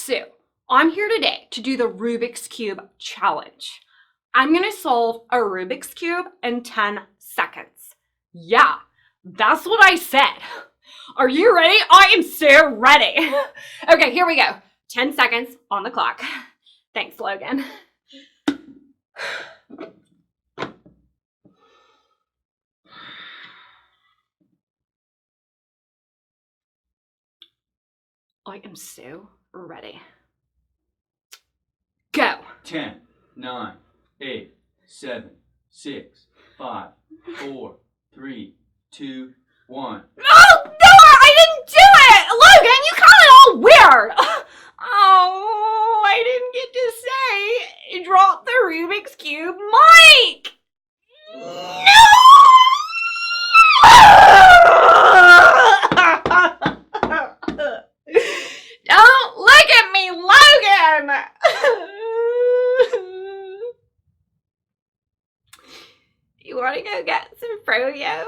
So, I'm here today to do the Rubik's Cube challenge. I'm gonna solve a Rubik's Cube in 10 seconds. Yeah, that's what I said. Are you ready? I am so ready. Okay, here we go. 10 seconds on the clock. Thanks, Logan. I am so ready. Go. 10, 9, 8, 7, 6, 5, 4, 3, 2, 1. No, I didn't do it! Logan, you got it all weird! Oh, I didn't get to say, drop the Rubik's Cube mic! No! Don't look at me, Logan! You want to go get some froyo?